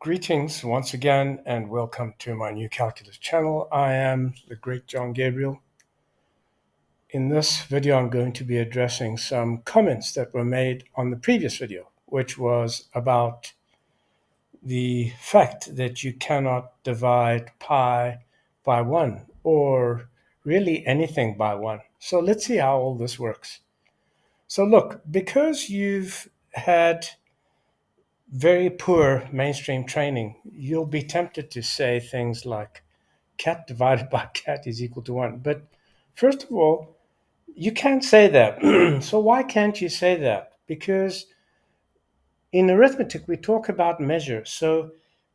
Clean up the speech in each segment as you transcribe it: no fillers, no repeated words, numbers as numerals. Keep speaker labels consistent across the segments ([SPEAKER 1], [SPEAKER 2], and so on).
[SPEAKER 1] Greetings once again and welcome to my new calculus channel. I am the great John Gabriel. In this video I'm going to be addressing some comments that were made on the previous video, which was about the fact that you cannot divide pi by 1 or really anything by 1. So let's see how all this works. So look, because you've had very poor mainstream training, you'll be tempted to say things like cat divided by cat is equal to 1. But first of all, you can't say that. So why can't you say that? Because in arithmetic, we talk about measure. So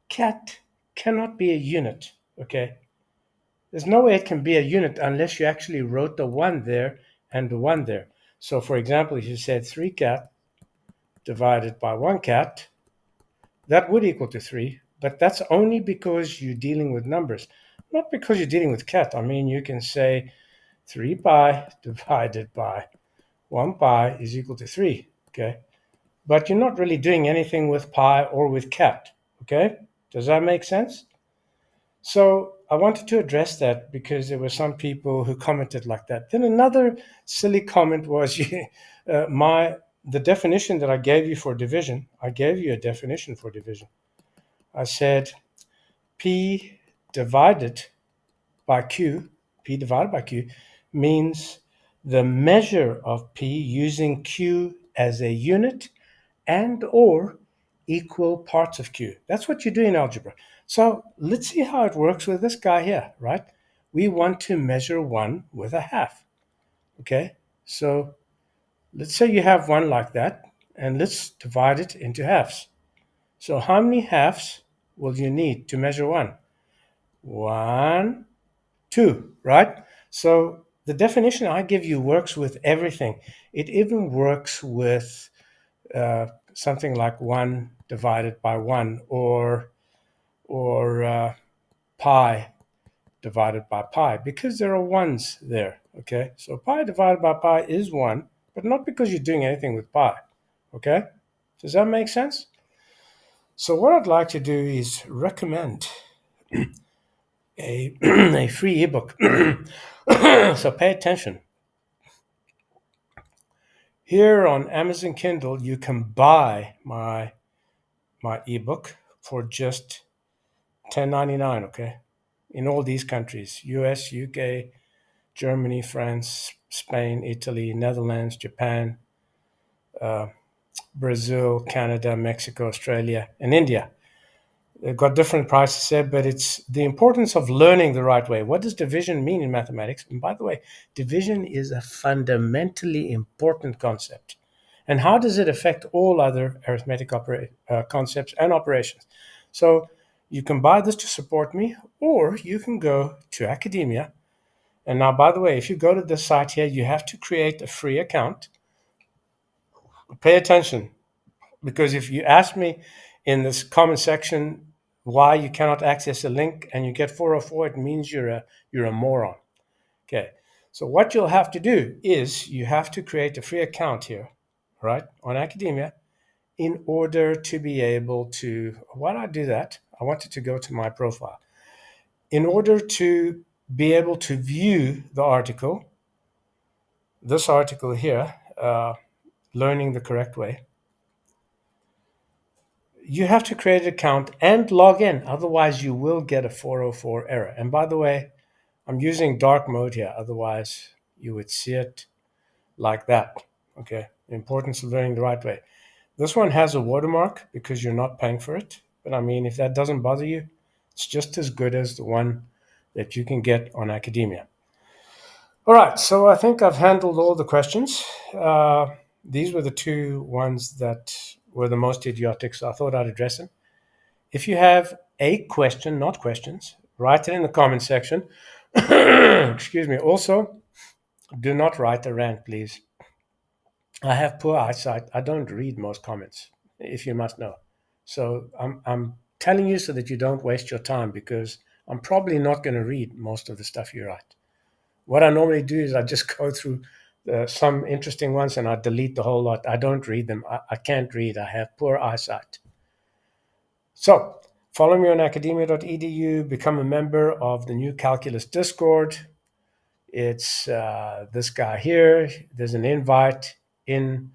[SPEAKER 1] cat cannot be a unit, okay? There's no way it can be a unit unless you actually wrote the 1 there and the 1 there. So for example, if you said 3 cat divided by 1 cat, that would equal to 3, but that's only because you're dealing with numbers, not because you're dealing with cat. I mean, you can say 3 pi divided by 1 pi is equal to 3, okay? But you're not really doing anything with pi or with cat, okay? Does that make sense? So I wanted to address that because there were some people who commented like that. Then another silly comment was the definition that I gave you for division. I gave you a definition for division. I said P divided by Q, P divided by Q means the measure of P using Q as a unit and or equal parts of Q. That's what you do in algebra. So let's see how it works with this guy here, right? We want to measure 1 with a half, okay? So let's say you have 1 like that, and let's divide it into halves. So how many halves will you need to measure 1? 1, 2, right? So the definition I give you works with everything. It even works with something like 1 divided by 1 or pi divided by pi, because there are 1s there, okay? So pi divided by pi is 1, but not because you're doing anything with pi, okay? Does that make sense? So what I'd like to do is recommend a, a free ebook. So pay attention. Here on Amazon Kindle, you can buy my ebook for just $10.99, okay? In all these countries, US, UK, Germany, France, Spain, Italy, Netherlands, Japan, Brazil, Canada, Mexico, Australia, and India. They've got different prices there, but it's the importance of learning the right way. What does division mean in mathematics? And by the way, division is a fundamentally important concept. And how does it affect all other arithmetic concepts and operations? So you can buy this to support me, or you can go to academia. And now, by the way, if you go to this site here, you have to create a free account. Pay attention, because if you ask me in this comment section why you cannot access a link and you get 404, it means you're a moron. Okay, so what you'll have to do is you have to create a free account here, right, on academia, in order to be able to, why do I do that? I wanted to go to my profile. In order to be able to view the article, this article here, learning the correct way, you have to create an account and log in. Otherwise, you will get a 404 error. And by the way, I'm using dark mode here. Otherwise, you would see it like that. Okay, the importance of learning the right way. This one has a watermark because you're not paying for it. But I mean, if that doesn't bother you, it's just as good as the one that you can get on academia. All right, so I think I've handled all the questions. These were the two ones that were the most idiotic, so I thought I'd address them. If you have a question, not questions, write it in the comment section. Excuse me. Also, do not write a rant, please. I have poor eyesight. I don't read most comments, if you must know. So I'm telling you so that you don't waste your time, because I'm probably not going to read most of the stuff you write. What I normally do is I just go through some interesting ones and I delete the whole lot. I don't read them. I can't read. I have poor eyesight. So Follow me on academia.edu, become a member of the new Calculus Discord. It's this guy here. There's an invite in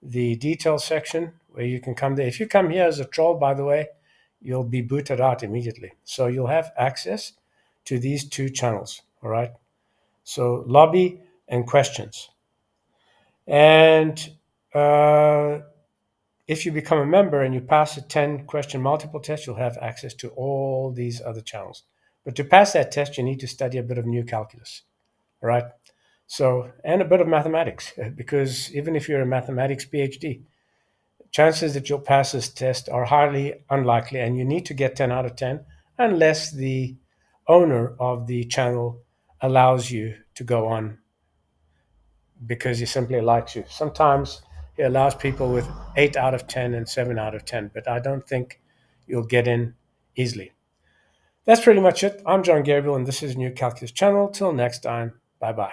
[SPEAKER 1] the details section where you can come there. If you come here as a troll, by the way, you'll be booted out immediately. So you'll have access to these two channels, all right? So lobby and questions. And if you become a member and you pass a 10 question multiple test, you'll have access to all these other channels. But to pass that test, you need to study a bit of new calculus, all right? So, and a bit of mathematics, because even if you're a mathematics PhD, chances that you'll pass this test are highly unlikely, and you need to get 10 out of 10 unless the owner of the channel allows you to go on because he simply likes you. Sometimes he allows people with 8 out of 10 and 7 out of 10, but I don't think you'll get in easily. That's pretty much it. I'm John Gabriel, and this is New Calculus Channel. Till next time, bye-bye.